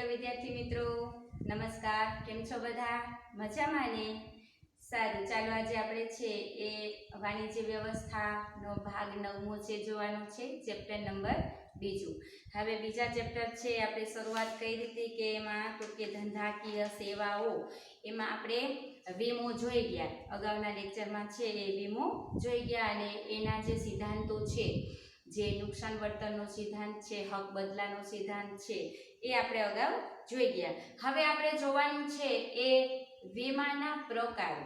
Hello વિદ્યાર્થી મિત્રો, નમસ્કાર. કેમ છો બધા? મજામાં ને? સારું, ચાલો આજે આપણે છે એ વાણિજ્ય વ્યવસ્થાનો ભાગ 9મો છે જોવાનો છે, ચેપ્ટર નંબર 2. હવે બીજા ચેપ્ટર છે આપણે શરૂઆત કરી હતી કે એમાં તો કે ધંધાકીય સેવાઓ, એમાં આપણે વીમો જોઈ ગયા. અગાઉના લેક્ચરમાં છે એ વીમો જોઈ ગયા અને એના જે સિદ્ધાંતો છે, જે નુકસાન વળતરનો સિદ્ધાંત છે, હક બદલાનો સિદ્ધાંત છે, એ આપણે અગાઉ જોઈ ગયા. હવે આપણે જોવાનું છે એ વીમાના પ્રકારો.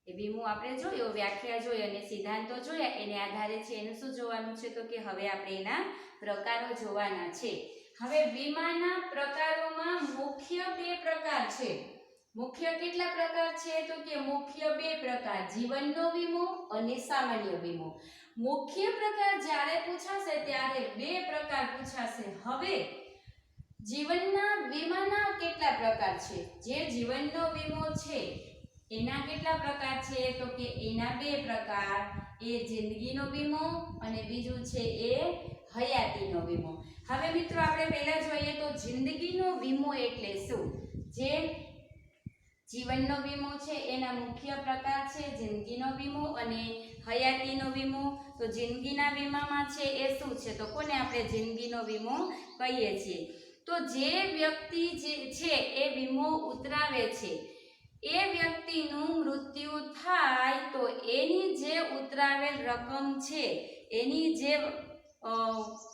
એ વીમો આપણે જોયો, વ્યાખ્યા જોઈ અને સિદ્ધાંતો જોયા, એને આધારે છે એનું શું જોવાનું છે તો કે હવે આપણે એના પ્રકારો જોવાના છે. હવે વીમાના પ્રકારોમાં મુખ્ય 2 પ્રકાર છે. મુખ્ય કેટલા પ્રકાર છે તો કે મુખ્ય 2 પ્રકાર, જીવનનો વીમો અને સામાન્ય વીમો. મુખ્ય પ્રકાર જ્યારે પૂછાશે ત્યારે 2 પ્રકાર પૂછાશે. હવે જીવનના વીમાના કેટલા પ્રકાર છે? જે જીવનનો વીમો છે એના કેટલા પ્રકાર છે તો કે એના 2 પ્રકાર, એ જિંદગીનો વીમો અને બીજું છે એ હયાતીનો વીમો. હવે મિત્રો આપણે પહેલા જોઈએ તો જિંદગીનો વીમો એટલે શું? જે જીવનનો વીમો છે એના મુખ્ય પ્રકાર છે જિંદગીનો વીમો અને હયાતીનો વીમો. તો જિંદગીના વીમામાં છે એ શું છે તો કોને આપણે જિંદગીનો વીમો કહીએ છીએ? તો જે વ્યક્તિ જે છે એ વીમો ઉતરાવે છે, એ વ્યક્તિનું મૃત્યુ થાય તો એની જે ઉતરાવેલ રકમ છે, એની જે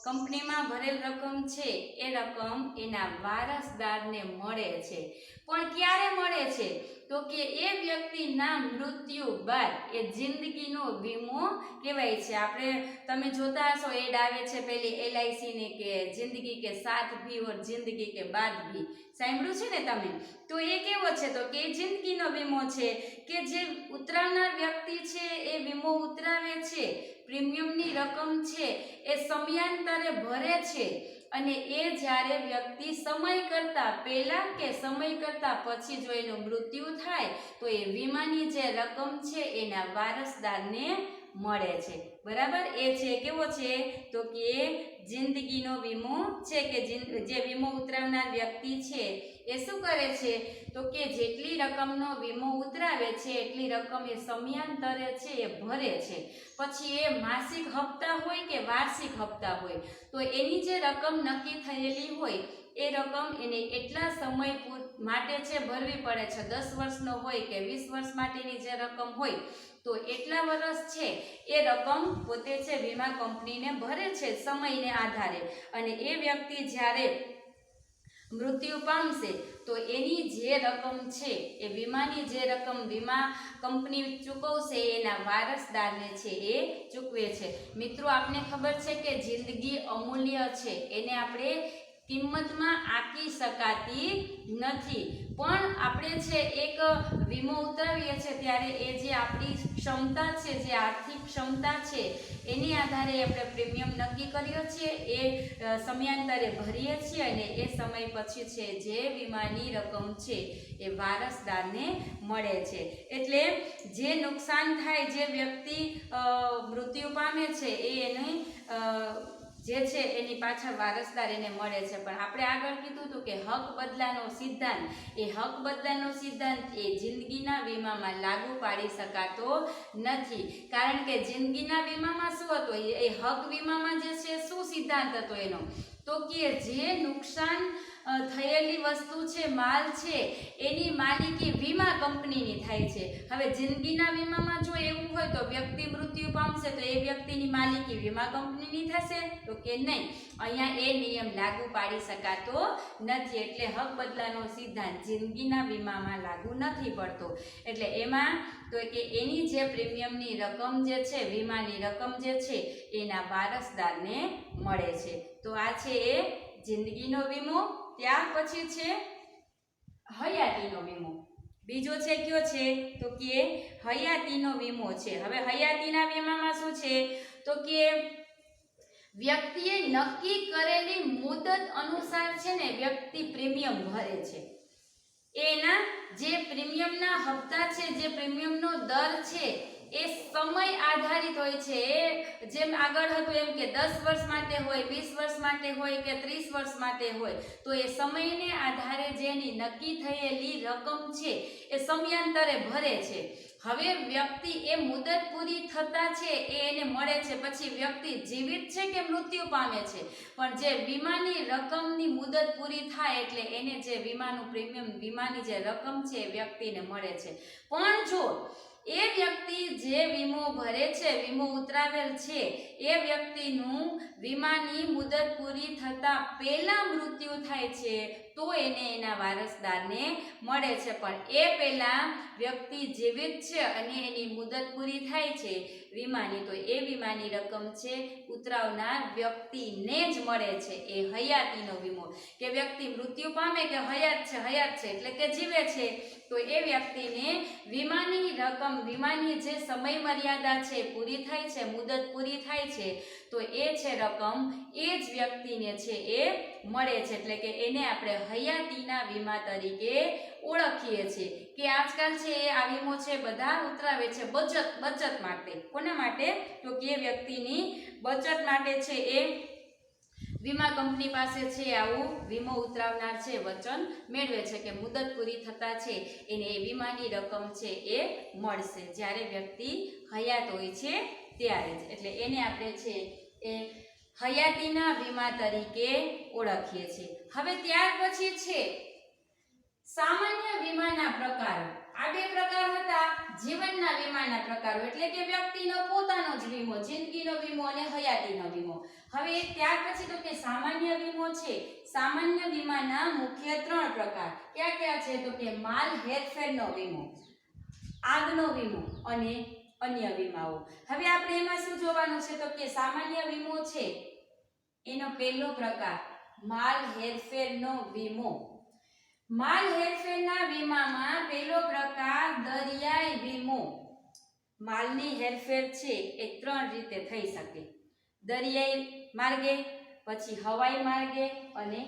કંપનીમાં ભરેલ રકમ છે, એ રકમ એના વારસદારને મળે છે. પણ ક્યારે મળે છે તો કે એ વ્યક્તિના મૃત્યુ બાદ. એ જિંદગીનો વીમો કહેવાય છે. આપણે તમે જોતા હશો એડ આવે છે પેલી LIC ની કે જિંદગી કે સાથ ભી ઓર જિંદગી કે બાદ ભી, સાંભળ્યું છે ને તમે? તો એ કેવો છે તો કે જિંદગીનો વીમો છે કે જે ઉતરાવનાર વ્યક્તિ છે એ વીમો ઉતરાવે છે, પ્રીમિયમની રકમ છે એ સમયાંતરે ભરે છે અને એ જ્યારે વ્યક્તિ સમય કરતાં પહેલા કે સમય કરતાં પછી જો એનું મૃત્યુ થાય તો એ વીમાની જે રકમ છે એના વારસદારને મળે છે. બરાબર? એ છે કેવો છે તો કે જિંદગીનો વીમો છે કે જે વીમો ઉતરાવનાર વ્યક્તિ છે એ શું કરે છે તો કે જેટલી રકમનો વીમો ઉતરાવે છે એટલી રકમ એ સમયાંતરે છે એ ભરે છે. પછી એ માસિક હપ્તા હોય કે વાર્ષિક હપ્તા હોય, તો એની જે રકમ નક્કી થયેલી હોય એ રકમ એને એટલા સમય માટે છે ભરવી પડે છે. 10 વર્ષનો હોય કે 20 વર્ષ માટેની જે રકમ હોય તો એટલા વર્ષ છે એ રકમ પોતે છે વીમા કંપનીને ભરે છે સમયને આધારે. અને એ વ્યક્તિ જ્યારે મૃત્યુ પામશે તો એની જે રકમ છે એ વીમાની જે રકમ વીમા કંપની ચૂકવશે એના વારસદારને છે એ ચૂકવે છે. મિત્રો, આપને ખબર છે કે જિંદગી અમૂલ્ય છે, એને આપણે કિંમતમાં આંકી શકાતી નથી. પણ આપણે છે એક વીમો ઉતરાવીએ છીએ ત્યારે એ જે આપણી ક્ષમતા છે, જે આર્થિક ક્ષમતા છે, એની આધારે આપણે પ્રીમિયમ નક્કી કર્યો છે, એ સમયાંતરે ભરીએ છીએ અને એ સમય પછી છે જે વીમાની રકમ છે એ વારસદારને મળે છે. એટલે જે નુકસાન થાય, જે વ્યક્તિ મૃત્યુ પામે છે એ એની જે છે એની પાછળ વારસદાર એને મળે છે. પણ આપણે આગળ કીધું હતું કે હક બદલાનો સિદ્ધાંત, એ હક બદલાનો સિદ્ધાંત એ જિંદગીના વીમામાં લાગુ પાડી શકાતો નથી. કારણ કે જિંદગીના વીમામાં શું હતો, એ હક વીમામાં જે છે શું સિદ્ધાંત હતો એનો તો કે જે નુકસાન થયેલી વસ્તુ છે, માલ છે, એની માલિકી વીમા કંપનીની થાય છે. હવે જિંદગીના વીમામાં જો એવું હોય તો વ્યક્તિ મૃત્યુ પામશે તો એ વ્યક્તિની માલિકી વીમા કંપનીની થશે તો કે નહીં. અહીંયા એ નિયમ લાગુ પાડી શકાતો નથી. એટલે હક બદલાનો સિદ્ધાંત જિંદગીના વીમામાં લાગુ નથી પડતો. એટલે એમાં તો કે એની જે પ્રીમિયમની રકમ જે છે, વીમાની રકમ જે છે એના વારસદારને મળે છે. તો આ છે એ જિંદગીનો વીમો. ત્યાર પછી છે હયાતીનો વીમો. બીજો છે કયો છે તો કે હયાતીનો વીમો છે. હવે હયાતીના વીમામાં શું છે તો કે વ્યક્તિએ નક્કી કરેલી મુદત અનુસાર છે ને વ્યક્તિ પ્રીમિયમ ભરે છે. એના જે પ્રીમિયમના હપ્તા છે, જે પ્રીમિયમનો દર છે એ સમય આધારિત હોય છે. જેમ આગળ હતું એમ કે 10 વર્ષ માટે હોય, 20 વર્ષ માટે હોય કે 30 વર્ષ માટે હોય, તો એ સમયને આધારે જેની નક્કી થયેલી રકમ છે એ સમયાંતરે ભરે છે. હવે વ્યક્તિ એ મુદત પૂરી થતા છે એ એને મળે છે, પછી વ્યક્તિ જીવિત છે કે મૃત્યુ પામે છે, પણ જે વીમાની રકમની મુદત પૂરી થાય એટલે એને જે વીમાનું પ્રીમિયમ, વીમાની જે રકમ છે એ વ્યક્તિને મળે છે. પણ જો એ વ્યક્તિ જે વીમો ભરે છે, વીમો ઉતરાવેલ છે, એ વ્યક્તિનું વીમાની મુદત પૂરી થતા પહેલા મૃત્યુ થાય છે તો એને એના વારસદારને મળે છે. પણ એ પહેલા વ્યક્તિ જીવિત છે અને એની મુદત પૂરી થાય છે વીમાની, તો એ વીમાની રકમ છે ઉતરાવનાર વ્યક્તિને જ મળે છે. એ હયાતીનો વીમો, કે વ્યક્તિ મૃત્યુ પામે કે હયાત છે એટલે કે જીવે છે, તો એ વ્યક્તિને વીમાની રકમ, વીમાની જે સમય મર્યાદા છે પૂરી થાય છે, મુદત પૂરી થાય છે, તો એ છે રકમ એ જ વ્યક્તિને છે એ મળે છે. એટલે કે એને આપણે હયાતીના વીમા તરીકે ઓળખીએ છીએ. કે આજકાલ છે એ આ વીમો છે બધા ઉતરાવે છે બચત માટે. કોના માટે? તો કે વ્યક્તિની બચત માટે છે એ વીમા કંપની પાસે છે આવું વીમો ઉતરાવનાર છે વચન મેળવે છે કે મુદત પૂરી થતા છે એને એ વીમાની રકમ છે એ મળશે, જ્યારે વ્યક્તિ હયાત હોય છે ત્યારે જ. એટલે એને આપણે છે એ હયાતીના વીમા તરીકે ઓળખીએ છીએ. હવે ત્યાર પછી છે સામાન્ય વીમાના પ્રકારો. આ બે પ્રકાર હતા જીવનના વીમાના પ્રકારો, એટલે કે વ્યક્તિનો પોતાનો જ વીમો, જિંદગીનો વીમો અને હયાતીનો વીમો. હવે ત્યાર પછી તો કે સામાન્ય વીમો છે. સામાન્ય વીમાના મુખ્ય 3 પ્રકાર કયા કયા છે? તો કે માલ હેરફેરનો વીમો, આગનો વીમો અને અન્ય વીમાઓ. હવે આપણે એમાં શું જોવાનું છે? તો કે સામાન્ય વીમો છે એનો પહેલો પ્રકાર માલ હેરફેરનો વીમો. માલ હેરફેરના વીમામાં પહેલો પ્રકાર દરિયાઈ વીમો. માલની હેરફેર છે એ 3 રીતે થઈ શકે: દરિયાઈ માર્ગે, પછી હવાઈ માર્ગે અને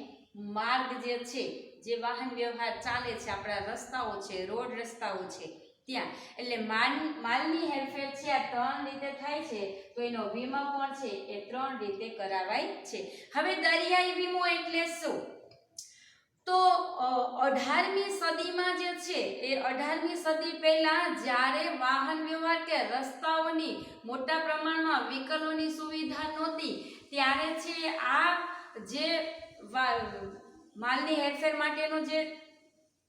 માર્ગ જે છે, જે વાહન વ્યવહાર ચાલે છે, આપણા રસ્તાઓ છે, રોડ રસ્તાઓ છે ત્યાં. એટલે માલની હેરફેર છે આ 3 રીતે થાય છે, તો એનો વીમા પણ છે એ 3 રીતે કરાવાય છે. હવે દરિયાઈ વીમો એટલે શું? તો 18મી સદીમાં જે છે એ 18મી સદી પહેલા જ્યારે વાહન વ્યવહાર કે રસ્તાઓની મોટા પ્રમાણમાં વ્હીકલોની સુવિધા નહોતી, ત્યારે છે આ જે માલની હેરફેર માટેનો જે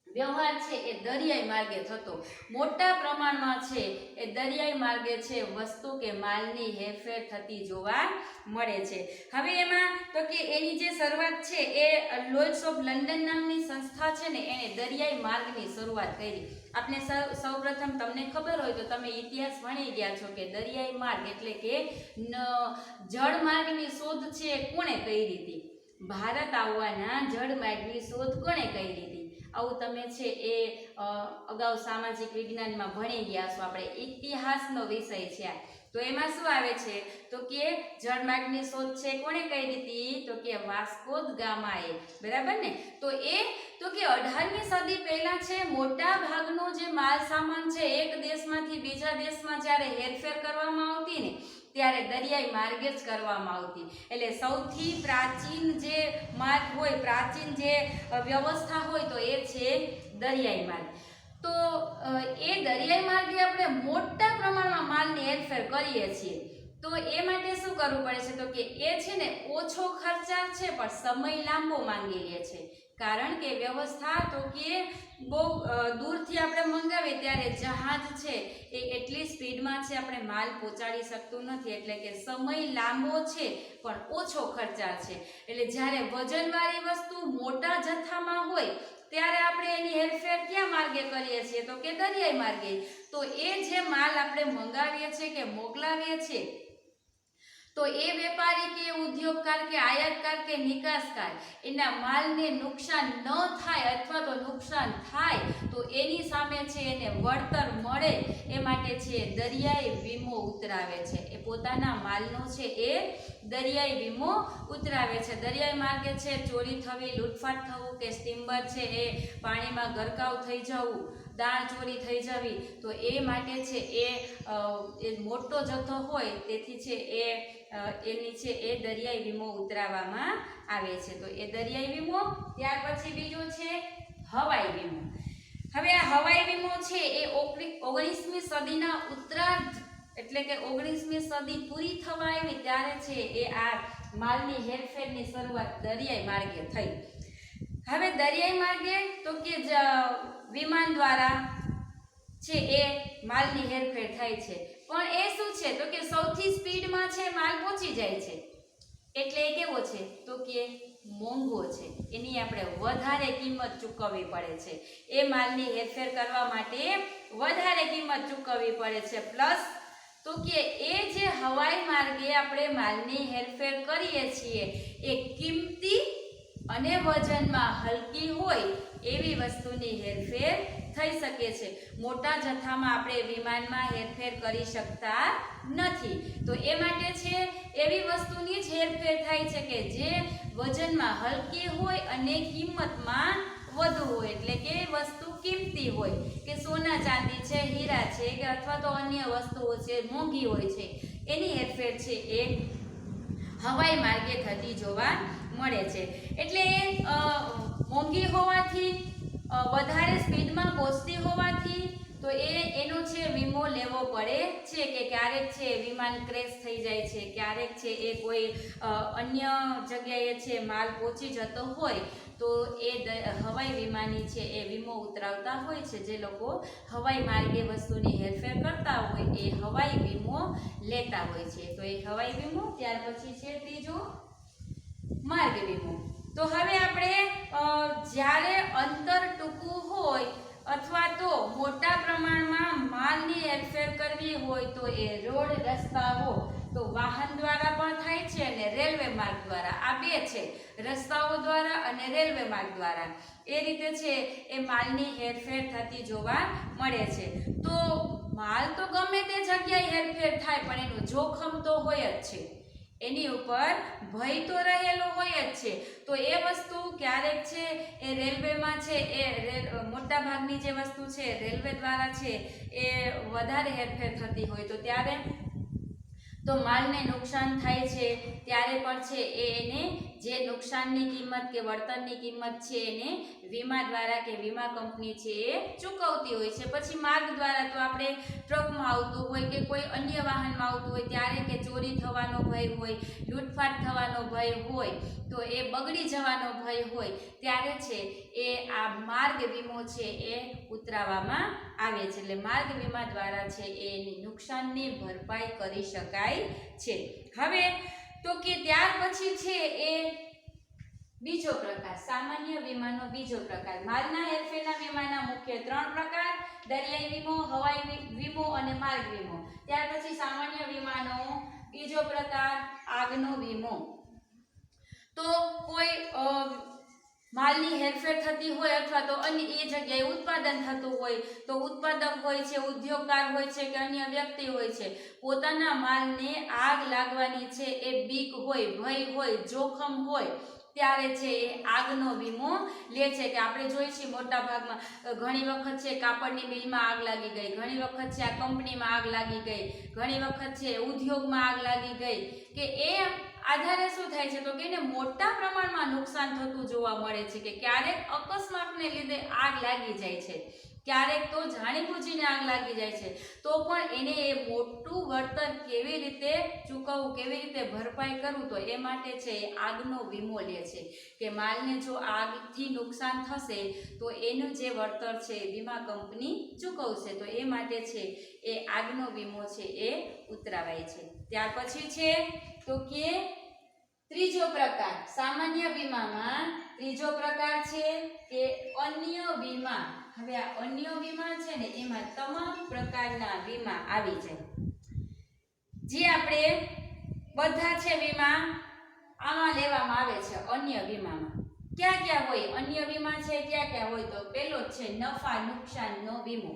વ્યવહાર છે એ દરિયાઈ માર્ગે થતો. મોટા પ્રમાણમાં છે એ દરિયાઈ માર્ગે છે વસ્તુ કે માલની હેરફેર થતી જોવા મળે છે. હવે એમાં તો કે એની જે શરૂઆત છે એ લોઇડ્સ ઓફ લંડન નામની સંસ્થા છે ને એણે દરિયાઈ માર્ગની શરૂઆત કરી. આપણે સૌપ્રથમ તમને ખબર હોય તો તમે ઇતિહાસ ભણી ગયા છો કે દરિયાઈ માર્ગ એટલે કે જળમાર્ગની શોધ છે કોણે કરી હતી? ભારત આવવાના જળમાર્ગની શોધ કોણે કરી હતી? આવું તમે છે એ અગાઉ સામાજિક વિજ્ઞાનમાં ભણી ગયા છો. આપણે ઇતિહાસનો વિષય છે આ. તો એમાં શું આવે છે? તો કે જળમાર્ગની શોધ છે કોણે કરી હતી? તો કે વાસ્કો દ ગામાએ. બરાબર ને? તો કે 18મી સદી પહેલા છે મોટા ભાગનો જે માલ સામાન છે એક દેશમાંથી બીજા દેશમાં જ્યારે હેરફેર કરવામાં આવતી ને ત્યારે દરિયાઈ માર્ગે જ કરવામાં આવતી. એટલે સૌથી પ્રાચીન જે માર્ગ હોય, પ્રાચીન જે વ્યવસ્થા હોય તો એ છે દરિયાઈ માર્ગ. તો એ દરિયાઈ માર્ગે આપણે મોટા પ્રમાણમાં માલની હેરફેર કરીએ છીએ. તો એ માટે શું કરવું પડે છે? તો કે એ છે ને ઓછો ખર્ચાળ છે પણ સમય લાંબો માંગી લે છે. કારણ કે વ્યવસ્થા તો કે બહુ દૂરથી આપણે મંગાવીએ ત્યારે જહાજ છે એ એટલી સ્પીડમાં છે આપણે માલ પહોંચાડી શકતું નથી, એટલે કે સમય લાંબો છે પણ ઓછો ખર્ચાળ છે. એટલે જ્યારે વજનવાળી વસ્તુ મોટા જથ્થામાં હોય ત્યારે આપણે એની હેરફેર ક્યાં માર્ગે કરીએ છીએ? તો કે દરિયાઈ માર્ગે. તો એ જે માલ આપણે મંગાવીએ છીએ કે મોકલાવીએ છીએ તો એ વેપારી કે ઉદ્યોગકાર કે આયાતકાર કે નિકાસકાર એના માલને નુકસાન ન થાય અથવા તો નુકસાન થાય તો એની સામે છે એને વળતર મળે એ માટે છે દરિયાઈ વીમો ઉતરાવે છે. એ પોતાના માલનો છે એ દરિયાઈ વીમો ઉતરાવે છે. દરિયાઈ માર્ગે છે ચોરી થવી, લૂંટફાટ થવું કે સ્ટીમર છે એ પાણીમાં ગરકાવ થઈ જવું દાણ ચોરી થઈ જવી, તો એ માટે છે એ મોટો જથ્થો હોય તેથી છે એની છે એ દરિયાઈ વીમો ઉતરાવવામાં આવે છે. તો એ દરિયાઈ વીમો. ત્યાર પછી બીજો છે હવાઈ વીમો. હવે આ હવાઈ વીમો છે એ 19મી સદીના ઉત્તરાર્ધ એટલે કે 19મી સદી પૂરી થવા આવી ત્યારે છે એ આ માલની હેરફેરની શરૂઆત દરિયાઈ માર્ગે થઈ. હવે દરિયાઈ માર્ગે તો કે વિમાન દ્વારા છે એ માલની હેરફેર થાય છે, પણ એ શું છે તો કે સૌથી સ્પીડમાં છે માલ પહોંચી જાય છે, એટલે એ કેવો છે તો કે મોંઘો છે, એની આપણે વધારે કિંમત ચૂકવવી પડે છે. એ માલની હેરફેર કરવા માટે વધારે કિંમત ચૂકવવી પડે છે. પ્લસ તો કે એ જે હવાઈ માર્ગે આપણે માલની હેરફેર કરીએ છીએ એ કિંમતી અને વજનમાં હલકી હોય એવી વસ્તુની હેરફેર થઈ શકે છે. મોટા જથ્થામાં આપણે વિમાનમાં હેરફેર કરી શકતા નથી, તો એ માટે છે એવી વસ્તુની જ હેરફેર થાય છે કે જે વજનમાં હલકી હોય અને કિંમતમાં વધુ હોય, એટલે કે વસ્તુ કિંમતી હોય, કે સોના ચાંદી છે, હીરા છે, કે અથવા તો અન્ય વસ્તુઓ છે મોંઘી હોય છે, એની હેરફેર છે એ હવાઈ માર્ગે થતી જોવા મળે છે. એટલે મોંઘી હોવાથી, વધારે સ્પીડમાં પહોંચતી હોવાથી તો એનો છે વીમો લેવો પડે છે, કે ક્યારેક છે વિમાન ક્રેશ થઈ જાય છે, ક્યારેક છે એ કોઈ અન્ય જગ્યાએ છે માલ પહોંચી જતો હોય તો એ હવાઈ વીમાની છે એ વીમો ઉતરાવતા હોય છે. જે લોકો હવાઈ માર્ગે વસ્તુની હેરફેર કરતા હોય એ હવાઈ વીમો લેતા હોય છે. તો એ હવાઈ વીમો. ત્યાર પછી છે ત્રીજો માર્ગ વીમો. તો હવે આપણે જ્યારે અંતર ટૂંકું હોય અથવા તો મોટા પ્રમાણમાં માલની હેરફેર કરવી હોય તો એ રોડ રસ્તાઓ તો વાહન દ્વારા પણ થાય છે અને રેલવે માર્ગ દ્વારા. આ બે છે, રસ્તાઓ દ્વારા અને રેલવે માર્ગ દ્વારા. એ રીતે છે એ માલની હેરફેર થતી જોવા મળે છે. તો માલ તો ગમે તે જગ્યાએ હેરફેર થાય પણ એનું જોખમ તો હોય જ છે, એની ઉપર ભય તો રહેલો હોય જ છે. તો એ વસ્તુ ક્યારેક છે એ રેલવેમાં છે એ મોટા ભાગની જે વસ્તુ છે રેલવે દ્વારા છે એ વધારે હેરફેર થતી હોય તો ત્યારે તો માલને નુકસાન થાય છે ત્યારે પણ છે એને જે નુકસાનની કિંમત કે વળતરની કિંમત છે એને વીમા દ્વારા કે વીમા કંપની છે એ ચૂકવતી હોય છે. પછી માર્ગ દ્વારા તો આપણે ટ્રકમાં આવતું હોય કે કોઈ અન્ય વાહનમાં આવતું હોય ત્યારે કે ચોરી થવાનો ભય હોય, લૂંટફાટ થવાનો ભય હોય, તો એ બગડી જવાનો ભય હોય ત્યારે છે એ આ માર્ગ વીમો છે એ ઉતરાવવામાં આવે છે. એટલે માર્ગ વીમા દ્વારા છે એની નુકસાનની ભરપાઈ કરી શકાય છે. હવે તો કે ત્યાર પછી છે એ બીજો પ્રકાર, સામાન્ય વીમાનો બીજો પ્રકાર. માલના હેરફેરના વીમાના મુખ્ય 3 પ્રકાર: દરિયાઈ વીમો, હવાઈ વીમો અને માર્ગ વીમો. ત્યાર પછી સામાન્ય વીમાનો બીજો પ્રકાર આગનો વીમો. તો કોઈ માલની હેરફેર થતી હોય અથવા તો અન્ય એ જગ્યાએ ઉત્પાદન થતું હોય તો ઉત્પાદક હોય છે, ઉદ્યોગકાર હોય છે કે અન્ય વ્યક્તિ હોય છે, પોતાના માલને આગ લાગવાની છે એ બીક હોય, ભય હોય, જોખમ હોય ત્યારે છે એ આગનો વીમો લે છે. કે આપણે જોઈએ છીએ મોટા ભાગમાં ઘણી વખત છે કાપડની મિલમાં આગ લાગી ગઈ, ઘણી વખત છે આ કંપનીમાં આગ લાગી ગઈ, ઘણી વખત છે ઉદ્યોગમાં આગ લાગી ગઈ, કે એ આધારે શું થાય છે તો કે એને મોટા પ્રમાણમાં નુકસાન થતું જોવા મળે છે. કે ક્યારેક અકસ્માતને લીધે આગ લાગી જાય છે, ક્યારેક તો જાણીબૂજીને આગ લાગી જાય છે, તો પણ એને એ મોટું વળતર કેવી રીતે ચૂકવવું, કેવી રીતે ભરપાઈ કરવું, તો એ માટે છે એ આગનો વીમો લે છે. કે માલને જો આગથી નુકસાન થશે તો એનું જે વળતર છે વીમા કંપની ચૂકવશે. તો એ માટે છે એ આગનો વીમો છે એ ઉતરાવાય છે. ત્યાર પછી છે તો કે ત્રીજો પ્રકાર સામાન્ય વીમામાં ત્રીજો પ્રકાર છે કે અન્ય વીમા. હવે આ અન્ય વીમા છે ને એમાં તમામ પ્રકારના વીમા આવી જાય, જે આપણે બધા છે વીમા આમાં લેવામાં આવે છે. અન્ય વીમામાં ક્યાં ક્યાં હોય અન્ય વીમા છે, ક્યાં ક્યાં હોય તો પહેલો જ છે નફા નુકસાનનો વીમો.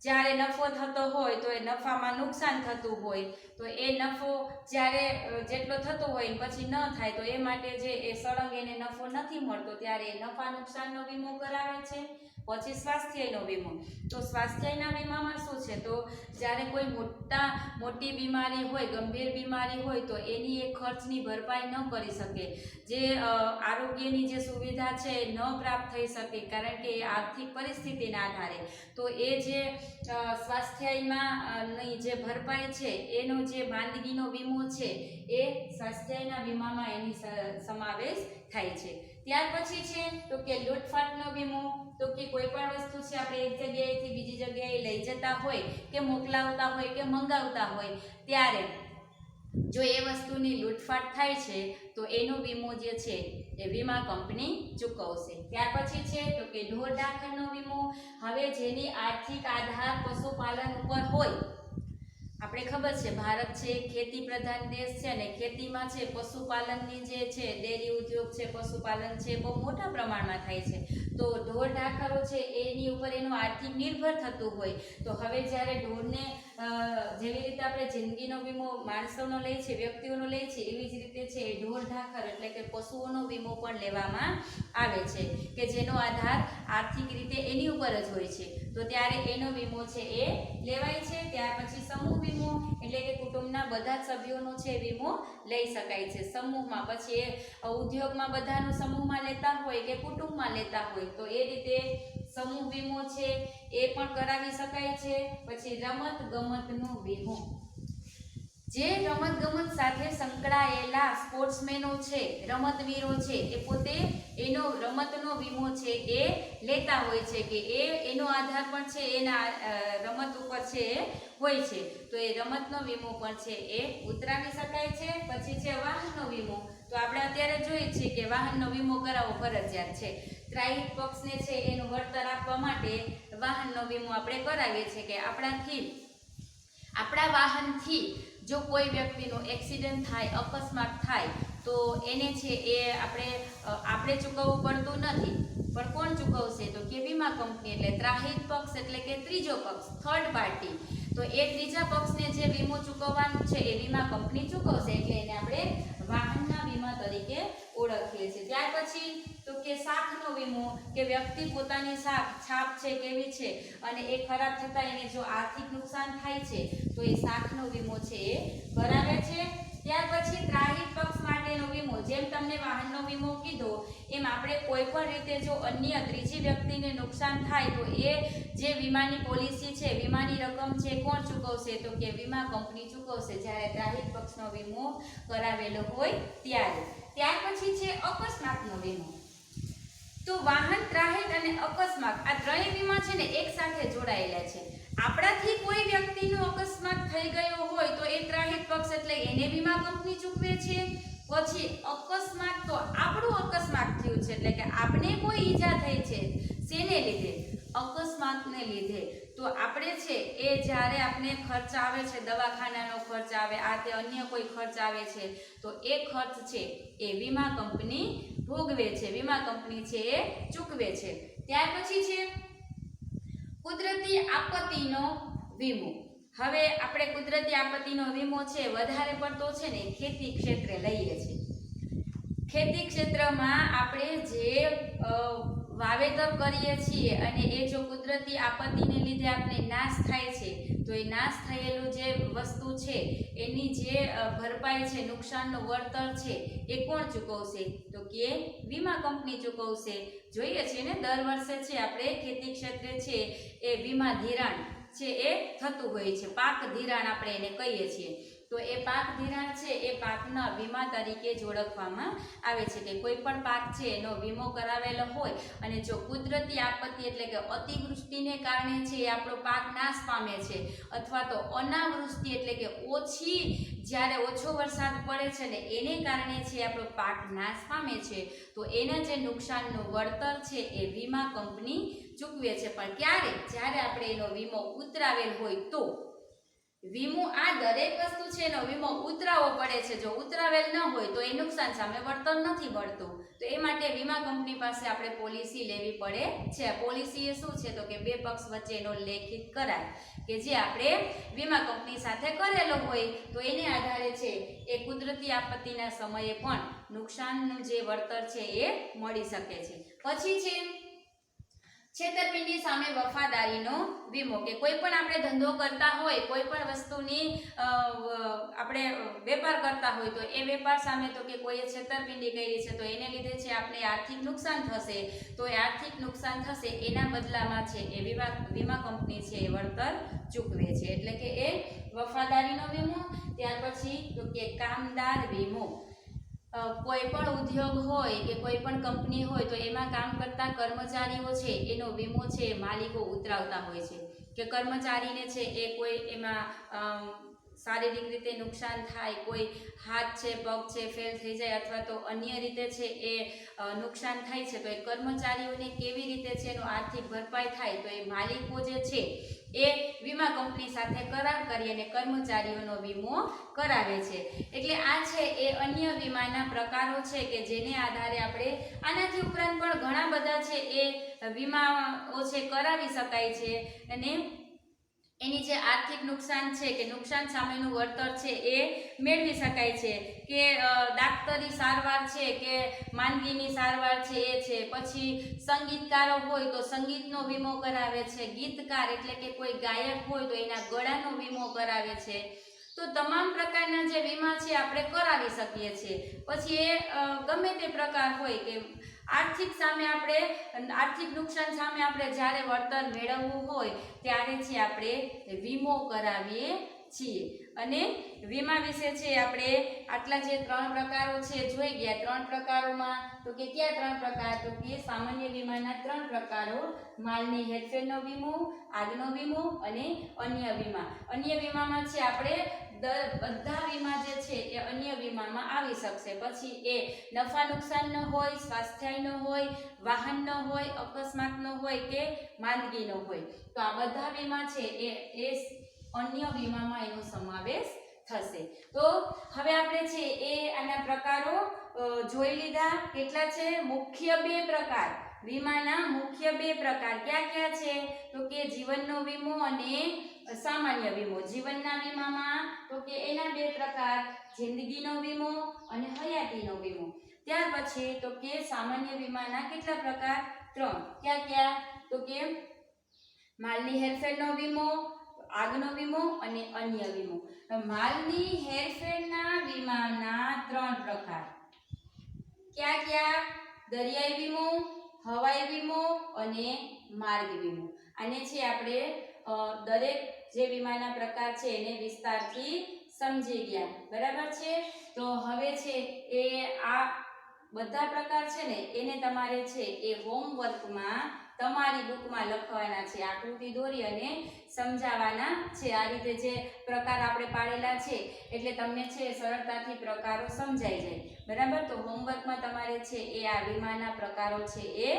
જ્યારે નફો થતો હોય તો એ નફામાં નુકસાન થતું હોય તો એ નફો જ્યારે જેટલો થતો હોય પછી ન થાય તો એ માટે જે એ સળંગ એને નફો નથી મળતો ત્યારે એ નફા નુકસાનનો વીમો કરાવે છે. પછી સ્વાસ્થ્યનો વીમો. તો સ્વાસ્થ્યના વીમામાં શું છે, તો જ્યારે કોઈ મોટી બીમારી હોય, ગંભીર બીમારી હોય, તો એની એ ખર્ચની ભરપાઈ ન કરી શકે, જે આરોગ્યની જે સુવિધા છે ન પ્રાપ્ત થઈ શકે, કારણ કે આર્થિક પરિસ્થિતિના આધારે, તો એ જે સ્વાસ્થ્યમાં ની જે ભરપાઈ છે, એનો જે માંદગીનો વીમો છે, એ સ્વાસ્થ્યના વીમામાં એની સમાવેશ થાય છે. ત્યાર પછી છે તો કે લૂંટફાટનો વીમો. તો કે કોઈ પણ વસ્તુ છે આપણે એક જગ્યાએથી બીજી જગ્યાએ લઈ જતા હોય કે મોકલાવતા હોય કે મંગાવતા હોય, ત્યારે જો એ વસ્તુની લૂંટફાટ થાય છે તો એનો વીમો જે છે એ વીમા કંપની ચૂકવશે. ત્યાર પછી છે તો કે ઢોર ઢાંખરનો વીમો. હવે જેની આર્થિક આધાર પશુપાલન ઉપર હોય, આપણે ખબર છે ભારત છે ખેતી પ્રધાન દેશ છે, અને ખેતીમાં છે પશુપાલનની જે છે ડેરી ઉદ્યોગ છે, પશુપાલન છે, બહુ મોટા પ્રમાણમાં થાય છે. તો ઢોર ઢાંખરો છે એની ઉપર એનું આર્થિક નિર્ભર થતું હોય, તો હવે જ્યારે ઢોરને જેવી રીતે આપણે જિંદગીનો વીમો માણસોનો લઈએ છીએ, વ્યક્તિઓનો લઈએ છીએ, એવી જ રીતે છે ઢોર ઢાંખર એટલે કે પશુઓનો વીમો પણ લેવામાં આવે છે, કે જેનો આધાર આર્થિક રીતે એની ઉપર જ હોય છે. તો ત્યારે એનો વીમો છે એ લેવાય છે. ત્યાર પછી સમૂહ વીમો એટલે કે કુટુંબના બધા જ સભ્યોનો છે વીમો લઈ શકાય છે સમૂહમાં. પછી એ ઉદ્યોગમાં બધાનો સમૂહમાં લેતા હોય કે કુટુંબમાં લેતા હોય, તો એ રીતે સમૂહ વીમો છે એ પણ કરાવી શકાય છે. પછી રમત ગમતનો વીમો. જે રમત ગમત સાથે સંકળાયેલા સ્પોર્ટ્સમેનો છે, રમતવીરો છે, એ પોતે એનો રમતનો વીમો છે એ લેતા હોય છે, કે એનો આધાર પણ છે એના રમત ઉપર છે એ હોય છે. તો એ રમતનો વીમો પણ છે એ ઉતરાવી શકાય છે. પછી છે વાહનનો વીમો. તો આપણે અત્યારે જોઈએ છીએ કે વાહનનો વીમો કરાવવો ફરજિયાત છે. ત્રાહિત પક્ષને છે એનું વળતર આપવા માટે વાહનનો વીમો આપણે કરાવીએ છીએ, કે આપણા વાહનથી જો કોઈ વ્યક્તિનો એક્સિડન્ટ થાય, અકસ્માત થાય, તો એને છે એ આપણે ચૂકવવું પડતું નથી, પણ કોણ ચૂકવશે, તો કે વીમા કંપની. એટલે ત્રાહિત પક્ષ એટલે કે ત્રીજો પક્ષ, થર્ડ પાર્ટી. તો એ ત્રીજા પક્ષને જે વીમો ચૂકવવાનું છે એ વીમા કંપની ચૂકવશે, એટલે એને આપણે વાહનના વીમા તરીકે ઓળખીએ છીએ. ત્યાર પછી તો કે શાખનો વીમો, કે વ્યક્તિ પોતાની છાપ છે કેવી છે અને એ ખરાબ થતાં એને જો આર્થિક નુકસાન થાય છે, તો એ શાખનો વીમો છે એ કરાવે છે. ત્યાર પછી ત્રાહિત પક્ષ માટેનો વીમો. જેમ તમને વાહનનો વીમો કીધો, એમ આપણે કોઈ પણ રીતે જો અન્ય ત્રીજી વ્યક્તિને નુકસાન થાય, તો એ જે વીમાની પોલિસી છે, વીમાની રકમ છે, કોણ ચૂકવશે, તો કે વીમા કંપની ચૂકવશે, જ્યારે ત્રાહિત પક્ષનો વીમો કરાવેલો હોય ત્યારે. ત્યાર પછી છે અકસ્માતનો વીમો. તો વાહન, ત્રાહિત અને અકસ્માત આ ત્રણેય વીમા છે ને એક સાથે જોડાયેલા છે. આપણાથી કોઈ વ્યક્તિનો અકસ્માત થઈ ગયો હોય તો એ ત્રાહિત પક્ષ એટલે એને વીમા કંપની ચૂકવે છે. પછી અકસ્માત, તો આપણું અકસ્માત થયું છે એટલે કે આપણે કોઈ ઈજા થઈ છે, શેને લીધે, અકસ્માતને લીધે, તો આપણે છે એ જ્યારે આપણે ખર્ચ આવે છે, દવાખાનાનો ખર્ચ આવે, આ તે અન્ય કોઈ ખર્ચ આવે છે, તો એ ખર્ચ છે એ વીમા કંપની ભોગવે છે, વીમા કંપની છે એ ચૂકવે છે. ત્યાર પછી છે કુદરતી આપત્તિનો વીમો. હવે આપણે કુદરતી આપત્તિનો વીમો છે વધારે પડતો છે ને ખેતી ક્ષેત્રે લઈએ છીએ. ખેતી ક્ષેત્રમાં આપણે જે વાવેતર કરીએ છીએ અને એ જો કુદરતી આપત્તિને લીધે આપણે નાશ થાય છે, તો એ નાશ થયેલું જે વસ્તુ છે એની જે ભરપાઈ છે, નુકસાનનું વળતર છે, એ કોણ ચૂકવશે, તો કે વીમા કંપની ચૂકવશે. જોઈએ છીએ ને દર વર્ષે છે આપણે ખેતી ક્ષેત્રે છે એ વીમા ધિરાણ છે એ થતું હોય છે, પાક ધિરાણ આપણે એને કહીએ છીએ. તો એ પાક ધિરાણ છે એ પાકના વીમા તરીકે જ ઓળખવામાં આવે છે, કે કોઈ પણ પાક છે એનો વીમો કરાવેલો હોય અને જો કુદરતી આપત્તિ એટલે કે અતિવૃષ્ટિને કારણે છે એ આપણો પાક નાશ પામે છે, અથવા તો અનાવૃષ્ટિ એટલે કે જ્યારે ઓછો વરસાદ પડે છે ને એને કારણે છે આપણો પાક નાશ પામે છે, તો એના જે નુકસાનનું વળતર છે એ વીમા કંપની ચૂકવે છે. પણ ક્યારે, જ્યારે આપણે એનો વીમો ઉતરાવેલ હોય તો. વીમો આ દરેક વસ્તુ છે એનો વીમો ઉતરાવવો પડે છે. જો ઉતરાવેલ ન હોય તો એ નુકસાન સામે વળતર નથી મળતું, તો એ માટે વીમા કંપની પાસે આપણે પોલિસી લેવી પડે છે. પોલિસી એ શું છે, તો કે બે પક્ષ વચ્ચેનો લેખિત કરાર, કે જે આપણે વીમા કંપની સાથે કરેલો હોય, તો એને આધારે છે એ કુદરતી આપત્તિના સમયે પણ નુકસાનનું જે વળતર છે એ મળી શકે છે. પછી છે છેતરપિંડી સામે વફાદારીનો વીમો કે કોઈ પણ આપણે ધંધો કરતા હોય, કોઈ પણ વસ્તુની આપણે વેપાર કરતા હોય તો એ વેપાર સામે તો કે કોઈએ છેતરપિંડી કરી છે તો એને લીધે છે આપણે આર્થિક નુકસાન થશે, તો એ આર્થિક નુકસાન થશે એના બદલામાં છે એ વીમા કંપની છે એ વળતર ચૂકવે છે, એટલે કે એ વફાદારીનો વીમો. ત્યાર પછી તો કે કામદાર વીમો. કોઈ પણ ઉદ્યોગ હોય કે કોઈ પણ કંપની હોય તો એમાં કામ કરતા કર્મચારીઓ છે એનો વીમો છે માલિકો ઉતરાવતા હોય છે કે કર્મચારીને છે એ કોઈ એમાં શારીરિક રીતે નુકસાન થાય, કોઈ હાથ છે પગ છે ફેલ થઈ જાય અથવા તો અન્ય રીતે છે એ નુકસાન થાય છે તો એ કર્મચારીઓને કેવી રીતે છે એનો આર્થિક ભરપાઈ થાય તો એ માલિકો જે છે એ વીમા કંપની સાથે કરાર કરી અને કર્મચારીઓનો વીમો કરાવે છે. એટલે આ છે એ અન્ય વીમાના પ્રકારો છે કે જેને આધારે આપણે આનાથી ઉપરાંત પણ ઘણા બધા છે એ વીમાઓ છે કરાવી શકાય છે અને એની જે આર્થિક નુકસાન છે કે નુકસાન સામેનું વળતર છે એ મેળવી શકાય છે કે ડાક્ટરી સારવાર છે કે માંદગીની સારવાર છે એ છે. પછી સંગીતકારો હોય તો સંગીતનો વીમો કરાવે છે, ગીતકાર એટલે કે કોઈ ગાયક હોય તો એના ગળાનો વીમો કરાવે છે. તો તમામ પ્રકારના જે વીમા છે આપણે કરાવી શકીએ છીએ. પછી એ ગમે તે પ્રકાર હોય કે આર્થિક સામે આપણે આર્થિક નુકસાન સામે આપણે જ્યારે વળતર મેળવવું હોય ત્યારે છે આપણે વીમો કરાવીએ છીએ. અને વીમા વિશે છે આપણે આટલા જે 3 પ્રકારો છે જોઈ ગયા. 3 પ્રકારોમાં તો કે કયા 3 પ્રકાર તો કે સામાન્ય વીમાના 3 પ્રકારો: માલની હેરફેરનો વીમો, આગનો વીમો અને અન્ય વીમા. અન્ય વીમામાં છે આપણે બધા વીમા જે છે એ અન્ય વીમામાં આવી શકશે. પછી એ નફા નુકસાનનો હોય, સ્વાસ્થ્યનો હોય, વાહનનો હોય, અકસ્માતનો હોય કે માંદગીનો હોય, તો આ બધા વીમા છે એ અન્ય વીમામાં એનો સમાવેશ થશે. તો હવે આપણે છે એ આના પ્રકારો જોઈ લીધા. કેટલા છે? મુખ્ય 2 પ્રકાર. વીમાના મુખ્ય 2 પ્રકાર ક્યાં ક્યાં છે તો કે જીવનનો વીમો અને સામાન્ય વીમો. જીવનના વીમામાં તો કે એના 2 પ્રકાર: જિંદગીનો વીમો અને હયાતીનો વીમો. ત્યાર પછી તો કે સામાન્ય વીમાના કેટલા પ્રકાર? 3. ક્યાં ક્યાં તો કે માલની હેરફેરનો વીમો, આગનો વીમો અને અન્ય વીમો. માલની હેરફેરના વીમાના 3 પ્રકાર ક્યાં ક્યાં? દરિયાઈ વીમો, હવાઈ વીમો અને માર્ગ વીમો. આને છે આપણે દરેક જે વીમાના પ્રકાર છે એને વિસ્તારથી સમજી ગયા. બરાબર છે? તો હવે છે એ આ બધા પ્રકાર છે ને એને તમારે છે એ હોમવર્કમાં તમારી બુકમાં લખવાના છે, આકૃતિ દોરી અને સમજાવવાના છે. આ રીતે જે પ્રકાર આપણે પાડેલા છે એટલે તમને છે સરળતાથી પ્રકારો સમજાઈ જાય. બરાબર? તો હોમવર્કમાં તમારે છે એ આ વીમાના પ્રકારો છે એ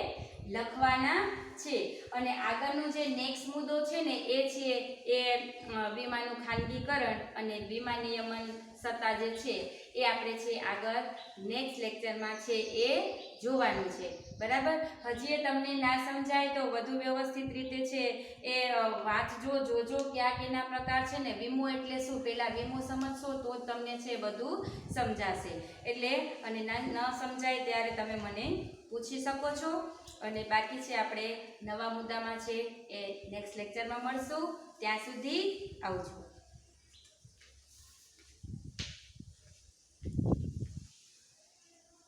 લખવાના છે. અને આગળનો જે નેક્સ્ટ મુદ્દો છે ને એ છે એ વીમાનું ખાનગીકરણ અને વીમા નિયમન સત્તા જે છે એ આપણે છે આગળ નેક્સ્ટ લેક્ચરમાં છે એ જોવાનું છે. બરાબર? હજી એ તમને ના સમજાય તો વધુ વ્યવસ્થિત રીતે છે એ વાંચજો, જોજો ક્યાં કેના પ્રકાર છે ને. વીમો એટલે શું પહેલા વીમો સમજશો તો જ તમને છે બધું સમજાશે. એટલે અને ન સમજાય ત્યારે તમે મને પૂછી શકો છો. અને બાકી છે આપણે નવા મુદ્દામાં છે એ નેક્સ્ટ લેક્ચરમાં મળશું. ત્યાં સુધી આવજો.